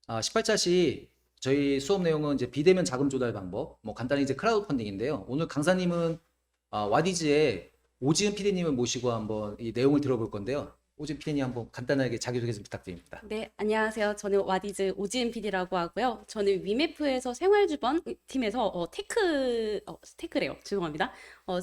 18차시 저희 수업 내용은 이제 비대면 자금 조달 방법, 뭐 간단히 이제 크라우드 펀딩인데요. 오늘 강사님은 와디즈의 오지은 PD님을 모시고 한번 이 내용을 들어볼 건데요. 오지은 PD님 한번 간단하게 자기소개 좀 부탁드립니다. 네, 안녕하세요. 저는 와디즈 오지은 PD라고 하고요. 저는 위메프에서 생활주방 팀에서 테크래요. 죄송합니다.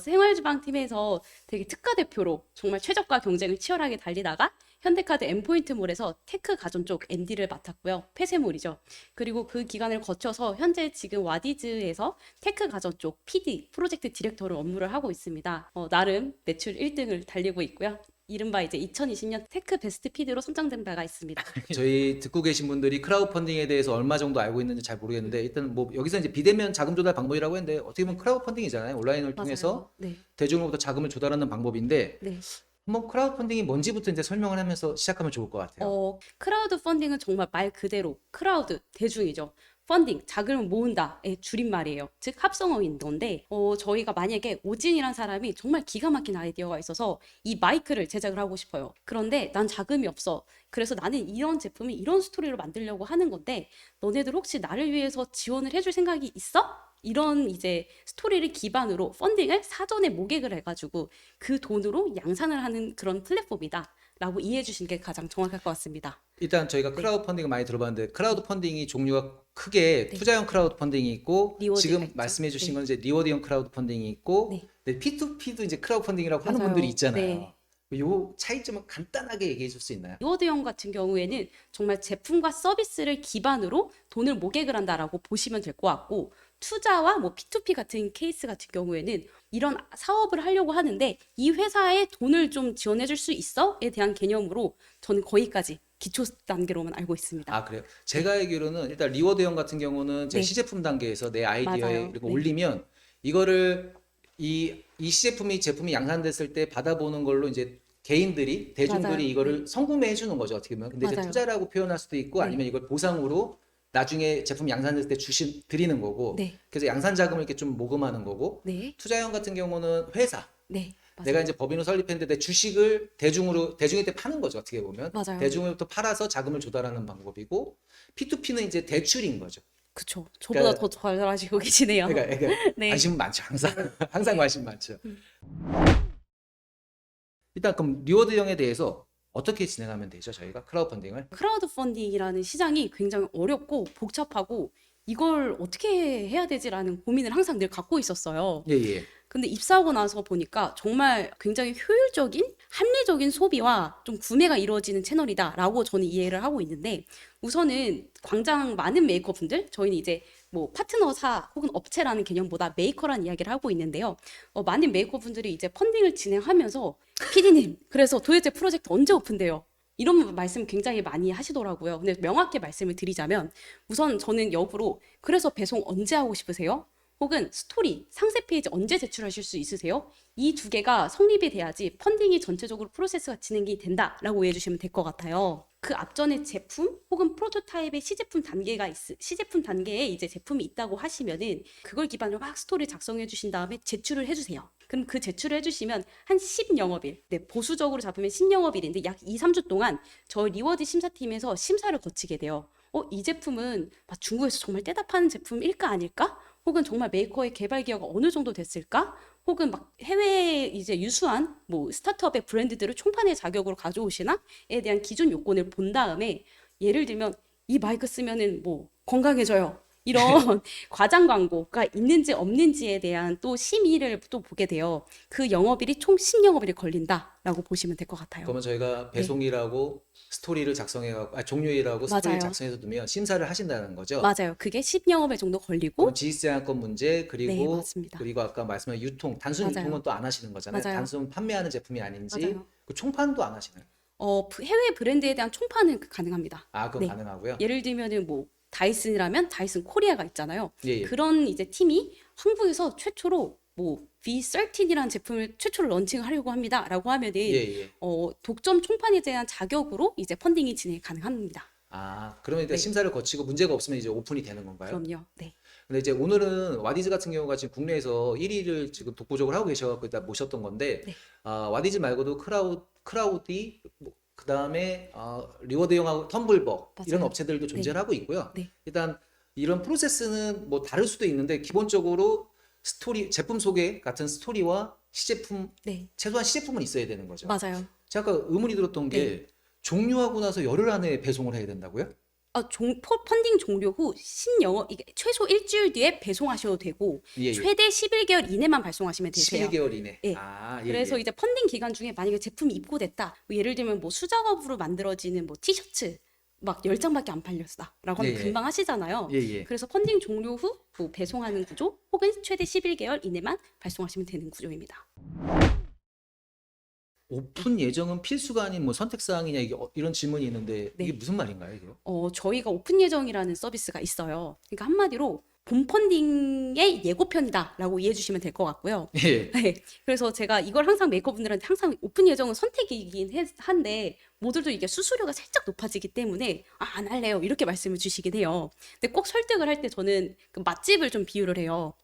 생활주방 팀에서 되게 특가 대표로 정말 최저가 경쟁을 치열하게 달리다가 현대카드 M포인트몰에서 테크 가전 쪽 MD를 맡았고요. 폐쇄몰이죠. 그리고 그 기간을 거쳐서 현재 지금 와디즈에서 테크 가전 쪽 PD, 프로젝트 디렉터로 업무를 하고 있습니다. 나름 매출 1등을 달리고 있고요. 이른바 이제 2020년 테크 베스트 PD로 선정된 바가 있습니다. 저희 듣고 계신 분들이 크라우드 펀딩에 대해서 얼마 정도 알고 있는지 잘 모르겠는데 일단 뭐 여기서 이제 비대면 자금 조달 방법이라고 했는데 어떻게 보면 크라우드 펀딩이잖아요. 온라인을 맞아요. 통해서 네, 대중으로부터 자금을 조달하는 방법인데 네. 한번 크라우드 펀딩이 뭔지부터 이제 설명을 하면서 시작하면 좋을 것 같아요. 크라우드 펀딩은 정말 말 그대로 크라우드, 대중이죠. 펀딩, 자금을 모은다의 줄임말이에요. 즉 합성어인 건데 저희가 만약에 오진이란 사람이 정말 기가 막힌 아이디어가 있어서 이 마이크를 제작을 하고 싶어요. 그런데 난 자금이 없어. 그래서 나는 이런 제품이 이런 스토리로 만들려고 하는 건데 너네들 혹시 나를 위해서 지원을 해줄 생각이 있어? 이런 이제 스토리를 기반으로 펀딩을 사전에 모객을 해가지고 그 돈으로 양산을 하는 그런 플랫폼이다. 라고 이해해 주시는 게 가장 정확할 것 같습니다. 일단 저희가 네. 크라우드 펀딩을 많이 들어봤는데 크라우드 펀딩이 종류가 크게 네. 투자형 크라우드 펀딩이 있고 리워드가 지금 있죠. 말씀해 주신 네. 건 이제 리워드형 크라우드 펀딩이 있고 네. 네, P2P도 이제 크라우드 펀딩이라고 하는 맞아요. 분들이 있잖아요. 네. 요 차이점은 간단하게 얘기해 줄 수 있나요? 리워드형 같은 경우에는 정말 제품과 서비스를 기반으로 돈을 모객을 한다라고 보시면 될 것 같고 투자와 뭐 P2P 같은 케이스 같은 경우에는 이런 사업을 하려고 하는데 이 회사에 돈을 좀 지원해 줄 수 있어?에 대한 개념으로 저는 거기까지 기초 단계로만 알고 있습니다. 아, 그래요. 제가 알기로는 일단 리워드형 같은 경우는 제 네. 시제품 단계에서 내 아이디어에 맞아요. 그리고 네. 올리면 이거를 이 제품이 양산됐을 때 받아보는 걸로 이제 개인들이 대중들이 맞아요. 이거를 성구매해 주는 거죠, 어떻게 보면. 근데 이제 맞아요. 투자라고 표현할 수도 있고 네. 아니면 이걸 보상으로 나중에 제품 양산됐을 때 드리는 거고. 네. 그래서 양산 자금을 이렇게 좀 모금하는 거고. 네. 투자형 같은 경우는 회사. 네. 내가 맞아요. 이제 법인으로 설립했는데 내 주식을 대중한테 파는 거죠, 어떻게 보면. 맞아요. 대중으로부터 팔아서 자금을 조달하는 방법이고, P2P는 이제 대출인 거죠. 그쵸. 저보다 더 잘 아시고 계시네요. 그러니까 네. 관심 많죠, 항상. 항상 네. 관심 많죠. 일단 그럼 리워드형에 대해서 어떻게 진행하면 되죠, 저희가 크라우드 펀딩을? 크라우드 펀딩이라는 시장이 굉장히 어렵고 복잡하고 이걸 어떻게 해야 되지라는 고민을 항상 늘 갖고 있었어요. 예, 예. 근데 입사하고 나서 보니까 정말 굉장히 효율적인 합리적인 소비와 좀 구매가 이루어지는 채널이다라고 저는 이해를 하고 있는데 우선은 광장 많은 메이커분들 저희는 이제 뭐 파트너사 혹은 업체라는 개념보다 메이커라는 이야기를 하고 있는데요. 많은 메이커분들이 이제 펀딩을 진행하면서 PD님 그래서 도대체 프로젝트 언제 오픈돼요? 이런 말씀 굉장히 많이 하시더라고요. 근데 명확히 말씀을 드리자면 우선 저는 역으로 그래서 배송 언제 하고 싶으세요? 혹은 스토리, 상세 페이지 언제 제출하실 수 있으세요? 이 두 개가 성립이 돼야지 펀딩이 전체적으로 프로세스가 진행이 된다라고 이해해 주시면 될 것 같아요. 그 앞전에 제품 혹은 프로토타입의 시제품 단계에 이제 제품이 있다고 하시면은 그걸 기반으로 막 스토리 작성해 주신 다음에 제출을 해 주세요. 그럼 그 제출을 해주시면 한 10영업일, 네, 보수적으로 잡으면 10영업일인데 약 2, 3주 동안 저희 리워드 심사팀에서 심사를 거치게 돼요. 이 제품은 중국에서 정말 떼다 파는 제품일까 아닐까? 혹은 정말 메이커의 개발 기여가 어느 정도 됐을까? 혹은 막 해외에 이제 유수한 뭐 스타트업의 브랜드들을 총판의 자격으로 가져오시나에 대한 기준 요건을 본 다음에 예를 들면 이 마이크 쓰면은 뭐 건강해져요. 이런 과장 광고가 있는지 없는지에 대한 또 심의를 또 보게 돼요. 그 영업일이 총 10영업일이 걸린다라고 보시면 될 것 같아요. 그러면 저희가 네, 배송이라고 스토리를 종료일하고 스토리를 맞아요. 작성해서 두면 심사를 하신다는 거죠? 맞아요. 그게 10영업일 정도 그럼 걸리고, 지시제한권 문제 네, 그리고 맞습니다. 아까 말씀하신 유통 단순 유통은 맞아요. 또 안 하시는 거잖아요. 맞아요. 단순 판매하는 제품이 아닌지 맞아요. 그 총판도 안 하시나요? 해외 브랜드에 대한 총판은 가능합니다. 아, 그거 네. 가능하고요. 예를 들면은 뭐 다이슨이라면 다이슨 코리아가 있잖아요. 예, 예. 그런 이제 팀이 한국에서 최초로 뭐 V13이라는 제품을 최초로 런칭하려고 합니다라고 하면은 예, 예. 독점 총판에 대한 자격으로 이제 펀딩이 진행 가능합니다. 아, 그러면 일단 네, 심사를 거치고 문제가 없으면 이제 오픈이 되는 건가요? 그럼요. 네, 근데 이제 오늘은 와디즈 같은 경우가 지금 국내에서 1위를 지금 독보적으로 하고 계셔갖고 일단 모셨던 건데, 네, 와디즈 말고도 크라우디, 그다음에 리워드형하고 텀블벅 이런 맞아요. 업체들도 네. 존재를 하고 있고요. 네. 일단 이런 프로세스는 뭐 다를 수도 있는데 기본적으로 스토리 제품 소개 같은 스토리와 시제품 네. 최소한 시제품은 있어야 되는 거죠. 맞아요. 제가 아까 의문이 들었던 게 네. 종료하고 나서 열흘 안에 배송을 해야 된다고요? 펀딩 종료 후 이게 최소 일주일 뒤에 배송하셔도 되고 예, 예. 최대 11개월 이내만 발송하시면 되세요. 11개월 이내. 예. 아, 예, 그래서 예. 이제 펀딩 기간 중에 만약에 제품이 입고됐다. 뭐 예를 들면 뭐 수작업으로 만들어지는 뭐 티셔츠 막 10장밖에 안 팔렸다라고 하면 예, 예. 금방 하시잖아요. 예, 예. 그래서 펀딩 종료 후 뭐 배송하는 구조 혹은 최대 11개월 이내만 발송하시면 되는 구조입니다. 오픈 예정은 필수가 아닌 뭐 선택 사항이냐 이런 질문이 있는데 네. 이게 무슨 말인가요, 이게? 저희가 오픈 예정이라는 서비스가 있어요. 그러니까 한마디로 본 펀딩의 예고편이다라고 이해해 주시면 될 것 같고요. 예. 네. 그래서 제가 이걸 항상 메이커분들한테 항상 오픈 예정은 선택이긴 한데 모두도 이게 수수료가 살짝 높아지기 때문에 안 할래요. 이렇게 말씀을 주시긴 해요. 근데 꼭 설득을 할 때 저는 그 맛집을 좀 비유를 해요.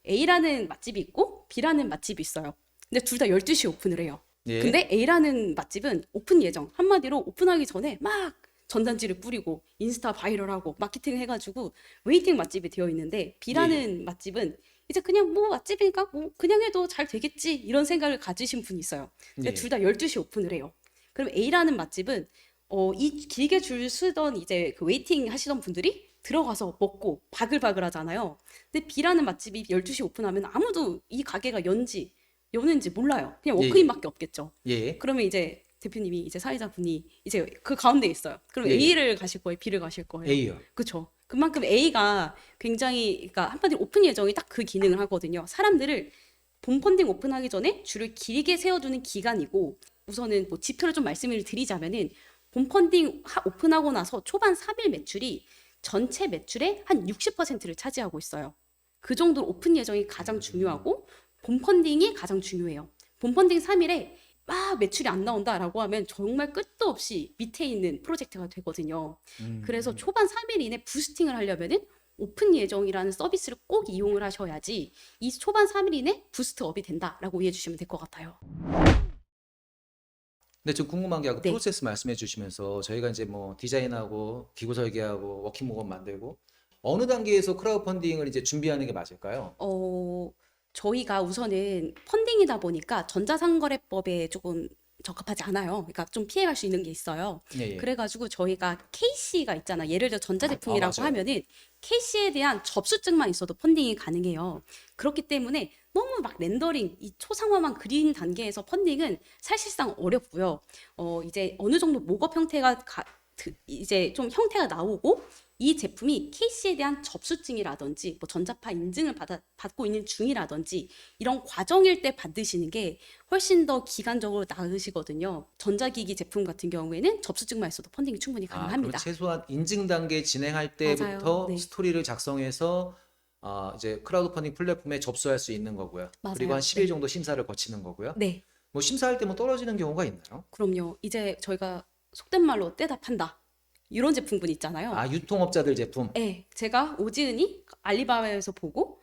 A라는 맛집이 있고 B라는 맛집이 있어요. 근데 둘 다 12시에 오픈을 해요. 예. 근데 A라는 맛집은 오픈 예정, 한마디로 오픈하기 전에 막 전단지를 뿌리고 인스타 바이럴하고 마케팅 해가지고 웨이팅 맛집이 되어 있는데 B라는 맛집은 이제 그냥 뭐 맛집이니까 뭐 그냥 해도 잘 되겠지 이런 생각을 가지신 분이 있어요. 근데 예. 둘 다 12시 오픈을 해요. 그럼 A라는 맛집은 이 길게 줄 쓰던 이제 그 웨이팅 하시던 분들이 들어가서 먹고 바글바글 하잖아요. 근데 B라는 맛집이 12시 오픈하면 아무도 이 가게가 여는지 몰라요. 그냥 예, 예. 워크인밖에 없겠죠. 예. 그러면 이제 대표님이 이제 사회자분이 이제 그 가운데 있어요. 그럼 예, 예. A를 가실 거예요, B를 가실 거예요. A요. 그렇죠. 그만큼 A가 굉장히 그러니까 한마디로 오픈 예정이 딱 그 기능을 하거든요. 사람들을 본 펀딩 오픈하기 전에 줄을 길게 세워두는 기간이고 우선은 뭐 지표를 좀 말씀을 드리자면은 본 펀딩 오픈하고 나서 초반 3일 매출이 전체 매출의 한 60%를 차지하고 있어요. 그 정도로 오픈 예정이 가장 중요하고 본 펀딩이 가장 중요해요. 본 펀딩 3일에 막 매출이 안 나온다라고 하면 정말 끝도 없이 밑에 있는 프로젝트가 되거든요. 그래서 초반 3일 이내 부스팅을 하려면은 오픈 예정이라는 서비스를 꼭 이용을 하셔야지 이 초반 3일 이내 부스트업이 된다라고 이해해 주시면 될 것 같아요. 근데 좀 궁금한 게 아까 네. 프로세스 말씀해 주시면서 저희가 이제 뭐 디자인하고 기구 설계하고 워킹 모건 만들고 어느 단계에서 크라우드 펀딩을 이제 준비하는 게 맞을까요? 저희가 우선은 펀딩이다 보니까 전자상거래법에 조금 적합하지 않아요. 그러니까 좀 피해갈 수 있는 게 있어요. 예, 예. 그래가지고 저희가 KC가 있잖아. 예를 들어 전자제품이라고 맞아요. 하면은 KC에 대한 접수증만 있어도 펀딩이 가능해요. 그렇기 때문에 너무 막 렌더링, 이 초상화만 그린 단계에서 펀딩은 사실상 어렵고요. 이제 어느 정도 목업 형태가 이제 좀 형태가 나오고 이 제품이 KC에 대한 접수증이라든지 뭐 전자파 인증을 받고 있는 중이라든지 이런 과정일 때 받으시는 게 훨씬 더 기간적으로 나으시거든요. 전자기기 제품 같은 경우에는 접수증만 있어도 펀딩이 충분히 그럼 가능합니다. 최소한 인증 단계 진행할 때부터 맞아요. 네. 스토리를 작성해서 이제 크라우드 펀딩 플랫폼에 접수할 수 있는 거고요. 그리고 맞아요. 한 10일 네. 정도 심사를 거치는 거고요. 네, 뭐 심사할 때 뭐 떨어지는 경우가 있나요? 그럼요. 이제 저희가 속된 말로 떼다 판다. 이런 제품군 있잖아요. 유통업자들 제품. 네, 제가 오지은이 알리바바에서 보고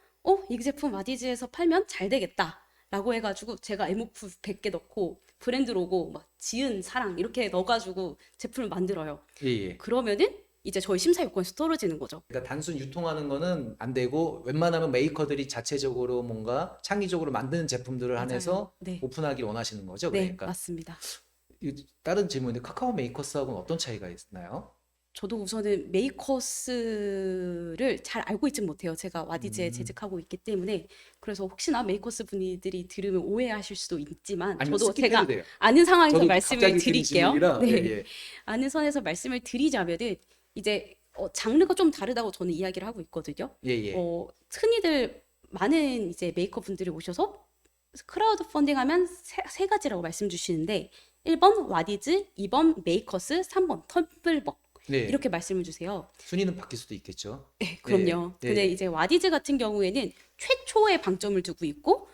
이 제품 와디즈에서 팔면 잘 되겠다 라고 해가지고 제가 에모프 100개 넣고 브랜드 로고 막 지은 사랑 이렇게 넣어가지고 제품을 만들어요. 예, 예. 그러면은 이제 저희 심사 요건에서 떨어지는 거죠. 그러니까 단순 유통하는 거는 안 되고 웬만하면 메이커들이 자체적으로 뭔가 창의적으로 만드는 제품들을 맞아요. 한해서 네, 오픈하기를 원하시는 거죠. 네, 그러니까 맞습니다. 다른 질문인데 카카오 메이커스하고는 어떤 차이가 있나요? 저도 우선은 메이커스를 잘 알고 있진 못해요. 제가 와디즈에 재직하고 있기 때문에. 그래서 혹시나 메이커스 분들이 들으면 오해하실 수도 있지만 아니면 저도 스킵해도 제가 돼요. 아는 상황에서 저도 말씀을 갑자기 드린 드릴게요. 질문이라 네. 예, 아는 선에서 말씀을 드리자면은 이제 장르가 좀 다르다고 저는 이야기를 하고 있거든요. 예, 예. 흔히들 많은 이제 메이커 분들이 오셔서 크라우드 펀딩 하면 세 가지라고 말씀 주시는데 1번 와디즈, 2번 메이커스, 3번 텀블벅 네. 이렇게 말씀을 주세요. 순위는 바뀔 수도 있겠죠. 네, 그럼요. 예, 근데 예. 이제 와디즈 같은 경우에는 최초에 방점을 두고 있고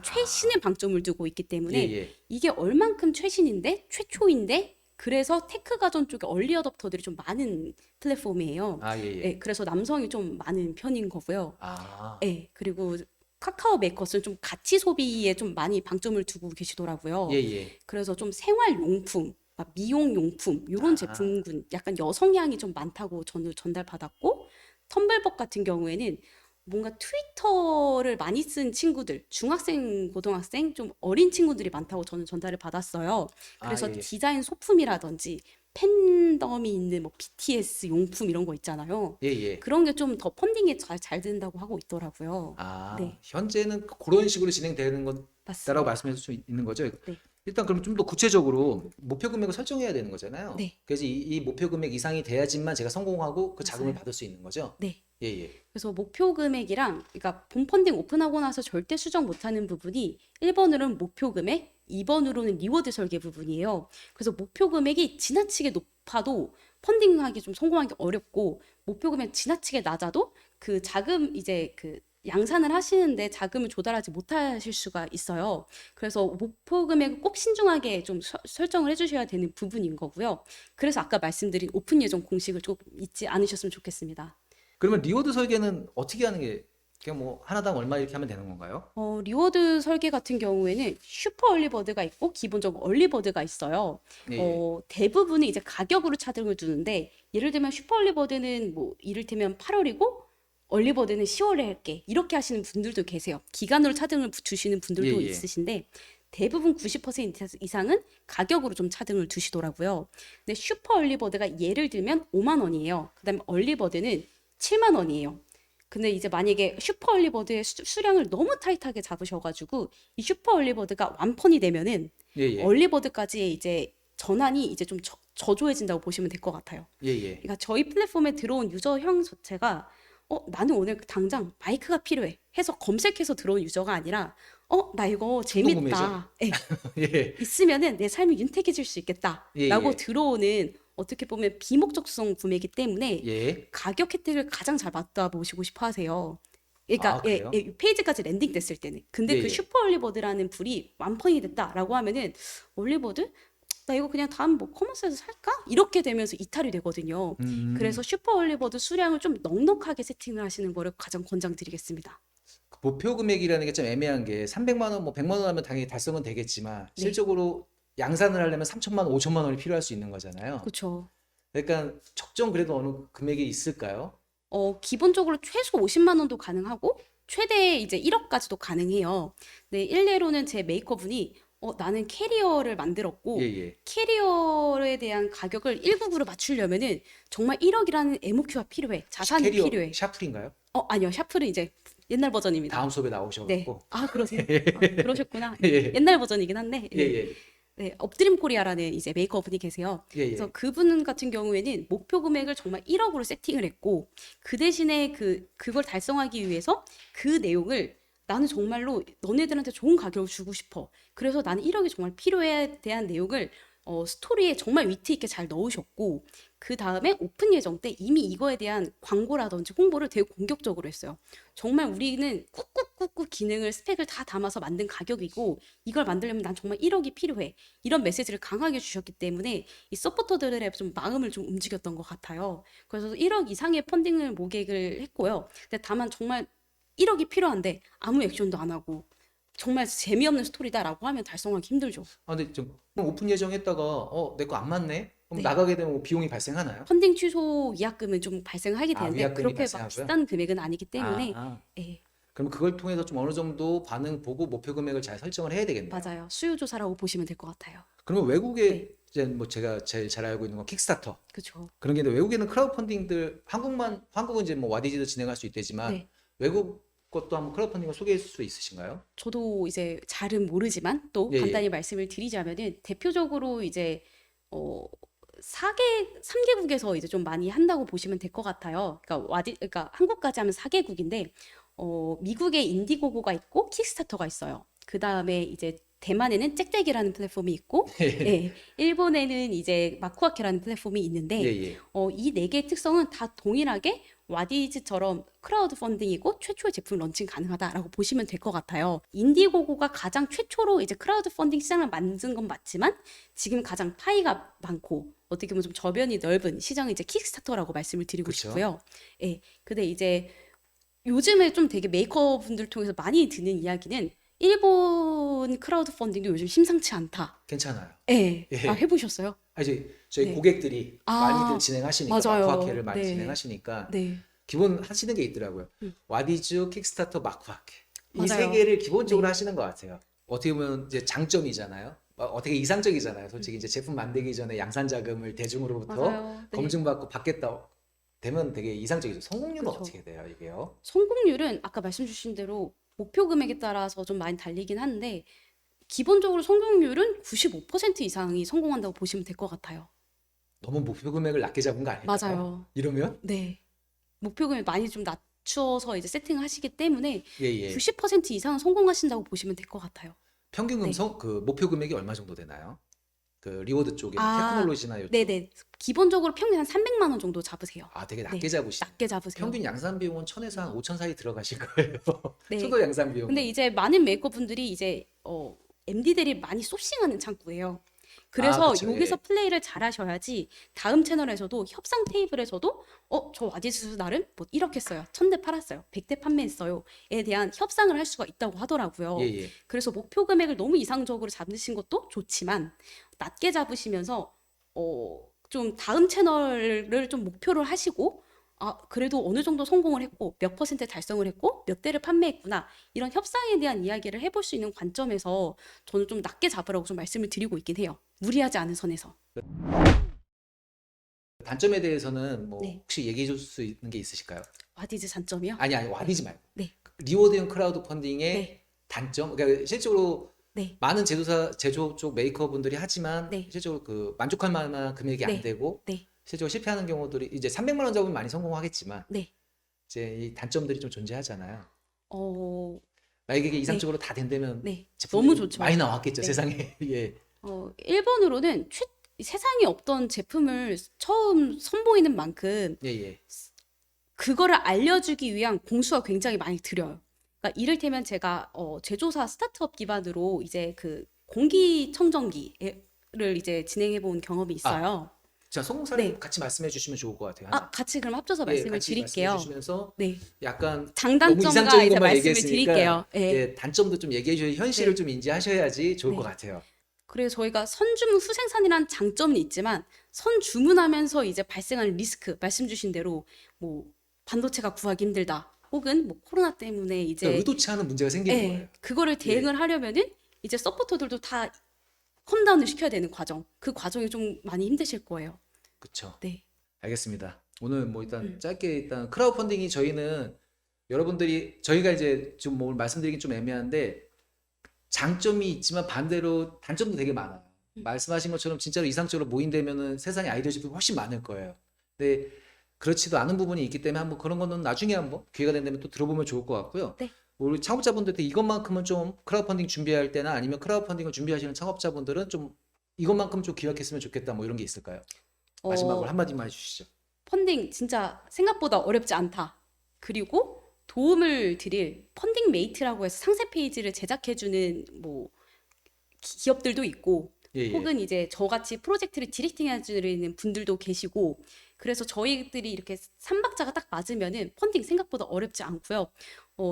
최신에 방점을 두고 있기 때문에 예, 예. 이게 얼만큼 최신인데 최초인데 그래서 테크 가전 쪽에 얼리 어댑터들이 좀 많은 플랫폼이에요. 예, 예. 네, 그래서 남성이 좀 많은 편인 거고요. 아, 네, 그리고 카카오 메이커스는 좀 가치 소비에 좀 많이 방점을 두고 계시더라고요. 예, 예. 그래서 좀 생활용품 막 미용 용품 이런 아, 제품군 약간 여성향이 좀 많다고 저는 전달받았고 텀블벅 같은 경우에는 뭔가 트위터를 많이 쓴 친구들, 중학생, 고등학생, 좀 어린 친구들이 많다고 저는 전달을 받았어요. 그래서 예. 디자인 소품이라든지 팬덤이 있는 뭐 BTS 용품 이런 거 있잖아요. 예, 예. 그런 게 좀 더 펀딩에 잘 된다고 하고 있더라고요. 네, 현재는 그런 식으로 진행되는 거다라고 맞습니다. 말씀하실 수 있는 거죠? 네, 일단 그럼 좀 더 구체적으로 목표 금액을 설정해야 되는 거잖아요. 네, 그래서 이 목표 금액 이상이 돼야지만 제가 성공하고 그 자금을 맞아요. 받을 수 있는 거죠? 네. 예, 예. 그래서 목표 금액이랑, 그러니까 본 펀딩 오픈하고 나서 절대 수정 못하는 부분이 1번으로는 목표 금액, 2번으로는 리워드 설계 부분이에요. 그래서 목표 금액이 지나치게 높아도 펀딩하기 좀 성공하기 어렵고, 목표 금액 지나치게 낮아도 그 자금 이제 그 양산을 하시는데 자금을 조달하지 못하실 수가 있어요. 그래서 목표 금액을 꼭 신중하게 좀 설정을 해주셔야 되는 부분인 거고요. 그래서 아까 말씀드린 오픈 예정 공식을 좀 잊지 않으셨으면 좋겠습니다. 그러면 리워드 설계는 어떻게 하는 게 그냥 뭐 하나당 얼마 이렇게 하면 되는 건가요? 리워드 설계 같은 경우에는 슈퍼 얼리버드가 있고 기본적으로 얼리버드가 있어요. 예, 예. 대부분은 이제 가격으로 차등을 두는데 예를 들면 슈퍼 얼리버드는 뭐 이를테면 8월이고 얼리버드는 10월에 할게 이렇게 하시는 분들도 계세요. 기간으로 차등을 주시는 분들도 예, 예. 있으신데 대부분 90% 이상은 가격으로 좀 차등을 두시더라고요. 근데 슈퍼 얼리버드가 예를 들면 5만 원이에요. 그다음에 얼리버드는 7만 원이에요. 근데 이제 만약에 슈퍼 얼리버드의 수량을 너무 타이트하게 잡으셔가지고 이 슈퍼 얼리버드가 완펀이 되면은 예, 예. 얼리버드까지의 이제 전환이 이제 좀 저조해진다고 보시면 될 것 같아요. 예, 예. 그러니까 저희 플랫폼에 들어온 유저형 자체가 나는 오늘 당장 마이크가 필요해 해서 검색해서 들어온 유저가 아니라 나 이거 충동 구매죠? 재밌다. 예, 예. 있으면은 내 삶이 윤택해질 수 있겠다라고 예, 예. 들어오는 어떻게 보면 비목적성 구매이기 때문에 예. 가격 혜택을 가장 잘 받아보시고 싶어 하세요. 그러니까 그래요? 페이지까지 랜딩 됐을 때는. 근데 예, 그 예. 슈퍼 얼리버드라는 불이 완판이 됐다라고 하면은 얼리버드? 나 이거 그냥 다음 뭐 커머스에서 살까? 이렇게 되면서 이탈이 되거든요. 그래서 슈퍼 얼리버드 수량을 좀 넉넉하게 세팅을 하시는 거를 가장 권장드리겠습니다. 그 목표 금액이라는 게 좀 애매한 게 300만 원, 뭐 100만 원 하면 당연히 달성은 되겠지만 네, 실적으로 양산을 하려면 3천만 원, 5천만 원이 필요할 수 있는 거잖아요. 그렇죠. 그러니까 적정 그래도 어느 금액이 있을까요? 기본적으로 최소 50만 원도 가능하고 최대 이제 1억까지도 가능해요. 네, 일례로는 제 메이커분이 나는 캐리어를 예, 만들었고 예. 캐리어에 대한 가격을 1국으로 맞추려면은 정말 1억이라는 MOQ가 필요해. 자산이 캐리어 필요해. 샤플인가요? 아니요. 샤프는 이제 옛날 버전입니다. 다음 수업에 네. 나오셔갖고. 그러세요? 그러셨구나. 예, 옛날 버전이긴 한데. 예, 예. 네, 업드림 코리아라는 이제 메이커분이 계세요. 예, 그래서 예. 그분 같은 경우에는 목표 금액을 정말 1억으로 세팅을 했고 그 대신에 그걸 달성하기 위해서 그 내용을 나는 정말로 너네들한테 좋은 가격을 주고 싶어. 그래서 나는 1억이 정말 필요에 대한 내용을 스토리에 정말 위트 있게 잘 넣으셨고 그 다음에 오픈 예정 때 이미 이거에 대한 광고라든지 홍보를 되게 공격적으로 했어요. 정말 우리는 꾹꾹꾹꾹 기능을 스펙을 다 담아서 만든 가격이고 이걸 만들려면 난 정말 1억이 필요해. 이런 메시지를 강하게 주셨기 때문에 이 서포터들의 좀 마음을 좀 움직였던 것 같아요. 그래서 1억 이상의 펀딩을 모객을 했고요. 근데 다만 정말 1억이 필요한데 아무 액션도 안 하고 정말 재미없는 스토리다라고 하면 달성하기 힘들죠. 근데 좀 오픈 예정했다가 내 거 안 맞네? 그럼 네. 나가게 되면 뭐 비용이 발생하나요? 펀딩 취소 위약금은 좀 발생하게 되는데 위약금이 그렇게 막 발생하고요? 비싼 금액은 아니기 때문에 아, 예, 그럼 그걸 통해서 좀 어느 정도 반응 보고 목표 금액을 잘 설정을 해야 되겠네요. 맞아요. 수요 조사라고 보시면 될 것 같아요. 그러면 외국에 네, 이제 뭐 제가 제일 잘 알고 있는 건 킥스타터 그렇죠. 그런 게 있는데 외국에는 크라우드 펀딩들 한국은 이제 뭐 와디즈도 진행할 수 있대지만 네, 외국 것도 한번 크라우드 펀딩을 소개할 수 있으신가요? 저도 이제 잘은 모르지만 또 예, 간단히 예. 말씀을 드리자면은 대표적으로 이제 어 3개국에서 이제 좀 많이 한다고 보시면 될 것 같아요. 그러니까 한국까지 하면 4개국인데 미국에 인디고고가 있고 킥스타터가 있어요. 그 다음에 이제 대만에는 짹짹이라는 플랫폼이 있고, 예, 일본에는 이제 마쿠아케라는 플랫폼이 있는데, 예, 예. 이 네 개의 특성은 다 동일하게 와디즈처럼 크라우드 펀딩이고 최초의 제품 런칭 가능하다라고 보시면 될 것 같아요. 인디고고가 가장 최초로 이제 크라우드 펀딩 시장을 만든 건 맞지만 지금 가장 파이가 많고 어떻게 보면 좀 저변이 넓은 시장이 이제 킥스타터라고 말씀을 드리고 그쵸. 싶고요. 예, 근데 이제 요즘에 좀 되게 메이커 분들 통해서 많이 듣는 이야기는 일본 크라우드 펀딩도 요즘 심상치 않다. 괜찮아요. 예, 예. 해보셨어요? 이제 저희 네. 고객들이 아, 많이들 진행하시니까 맞아요. 마크화케를 많이 네. 진행하시니까 네. 기본 하시는 게 있더라고요. 음. 와디즈, 킥스타터, 마크화케 이 세 맞아요. 개를 기본적으로 네. 하시는 것 같아요. 어떻게 보면 이제 장점이잖아요. 어떻게 이상적이잖아요. 솔직히 이제 제품 만들기 전에 양산 자금을 대중으로부터 맞아요. 네. 검증받고 받겠다 되면 되게 이상적이죠. 성공률은 그쵸. 어떻게 돼요, 이게요? 성공률은 아까 말씀 주신 대로 목표 금액에 따라서 좀 많이 달리긴 한데 기본적으로 성공률은 95% 이상이 성공한다고 보시면 될 것 같아요. 너무 목표 금액을 낮게 잡은 거 아닐까요? 맞아요. 이러면? 네. 목표 금액 많이 좀 낮춰서 이제 세팅을 하시기 때문에 예, 예. 90% 이상은 성공하신다고 보시면 될 것 같아요. 평균 네. 금성 그 목표 금액이 얼마 정도 되나요? 그 리워드 쪽에 아, 테크놀로지나 이쪽. 네네. 기본적으로 평균 한 300만 원 정도 잡으세요. 아, 되게 낮게 네. 잡으시네. 낮게 잡으세요. 평균 양산 비용은 1000에서 한 5000 사이 들어가실 거예요. 네. 초도 양산 비용. 근데 이제 많은 메이커 분들이 이제 MD들이 많이 소싱하는 창구예요. 그래서 그쵸, 여기서 예. 플레이를 잘 하셔야지 다음 채널에서도 협상 테이블에서도 저 와디스 나름 뭐 이렇게 써요. 1000대 팔았어요. 100대 판매했어요. 에 대한 협상을 할 수가 있다고 하더라고요. 예, 예. 그래서 목표 금액을 너무 이상적으로 잡으신 것도 좋지만 낮게 잡으시면서 좀 다음 채널을 좀 목표를 하시고 그래도 어느 정도 성공을 했고 몇 퍼센트 달성을 했고 몇 대를 판매했구나 이런 협상에 대한 이야기를 해볼 수 있는 관점에서 저는 좀 낮게 잡으라고 좀 말씀을 드리고 있긴 해요. 무리하지 않은 선에서. 단점에 대해서는 뭐 네. 혹시 얘기해 줄 수 있는 게 있으실까요? 와디즈 장점이요? 아니 와디지 말고. 네. 리워드형 크라우드 펀딩의 네. 단점. 그러니까 실제로 네. 많은 제조 쪽 메이커분들이 하지만 네. 실제로 그 만족할 만한 금액이 안 네. 되고 네. 실제로 실패하는 경우들이 이제 300만 원 잡으면 많이 성공하겠지만 네. 이제 이 단점들이 좀 존재하잖아요. 어, 만약에 이게 이상적으로 다 된다면 네. 제품들이 너무 좋죠. 많이 나왔겠죠, 네. 세상에. 예. 일본으로는 세상에 없던 제품을 처음 선보이는 만큼 예, 예. 그거를 알려주기 위한 공수가 굉장히 많이 들여요. 그러니까 이를테면 제가 제조사 스타트업 기반으로 이제 그 공기청정기를 이제 진행해 본 경험이 있어요. 자, 성공 사례 네. 같이 말씀해 주시면 좋을 것 같아요. 하나. 같이 그럼 합쳐서 예, 말씀을 같이 드릴게요. 말씀해 주시면서 네. 약간 너무 장단점과 이상적인 이제 것만 말씀을 얘기했으니까 드릴게요. 예. 예, 단점도 좀 얘기해 주셔야 현실을 네. 좀 인지하셔야지 좋을 것 네. 같아요. 그래서 저희가 선주문 후생산이란 장점은 있지만 선주문하면서 이제 발생하는 리스크 말씀 주신 대로 뭐 반도체가 구하기 힘들다. 혹은 뭐 코로나 때문에 이제 그러니까 의도치 않은 문제가 생기는 거예요. 그거를 대응을 하려면은 이제 서포터들도 다 컴다운을 시켜야 되는 과정. 그 과정이 좀 많이 힘드실 거예요. 그렇죠. 네. 알겠습니다. 오늘 뭐 일단 짧게 일단 크라우드 펀딩이 저희는 여러분들이 저희가 이제 좀 뭐 말씀드리긴 좀 애매한데 장점이 있지만 반대로 단점도 되게 많아요. 말씀하신 것처럼 진짜로 이상적으로 모인되면은 세상에 아이디어 제품이 훨씬 많을 거예요. 근데 그렇지도 않은 부분이 있기 때문에 한번 그런 거는 나중에 한번 기회가 된다면 또 들어보면 좋을 것 같고요. 네. 우리 창업자분들한테 이것만큼은 좀 크라우드 펀딩 준비할 때나 아니면 크라우드 펀딩을 준비하시는 창업자분들은 좀 이것만큼 좀 기억했으면 좋겠다 뭐 이런 게 있을까요? 마지막으로 한마디만 해주시죠. 펀딩 진짜 생각보다 어렵지 않다. 그리고 도움을 드릴 펀딩 메이트라고 해서 상세 페이지를 제작해주는 뭐 기업들도 있고 예, 예. 혹은 이제 저같이 프로젝트를 디렉팅해주는 분들도 계시고 그래서 저희들이 이렇게 삼박자가 딱 맞으면은 펀딩 생각보다 어렵지 않고요.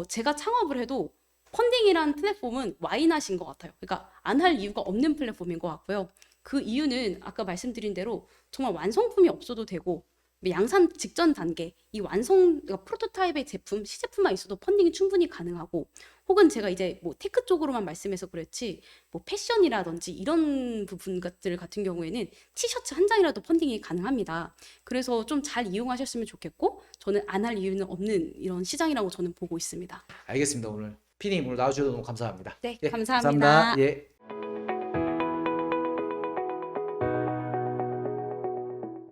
제가 창업을 해도 펀딩이란 플랫폼은 와인하신 것 같아요. 그러니까 안 할 이유가 없는 플랫폼인 것 같고요. 그 이유는 아까 말씀드린 대로 정말 완성품이 없어도 되고 양산 직전 단계 이 그러니까 프로토타입의 제품 시제품만 있어도 펀딩이 충분히 가능하고 혹은 제가 이제 뭐 테크 쪽으로만 말씀해서 그렇지 뭐 패션이라든지 이런 부분들 같은 경우에는 티셔츠 한 장이라도 펀딩이 가능합니다. 그래서 좀 잘 이용하셨으면 좋겠고 저는 안 할 이유는 없는 이런 시장이라고 저는 보고 있습니다. 알겠습니다. 오늘 피디님 오늘 나와주셔서 너무 감사합니다. 네, 예, 감사합니다. 예.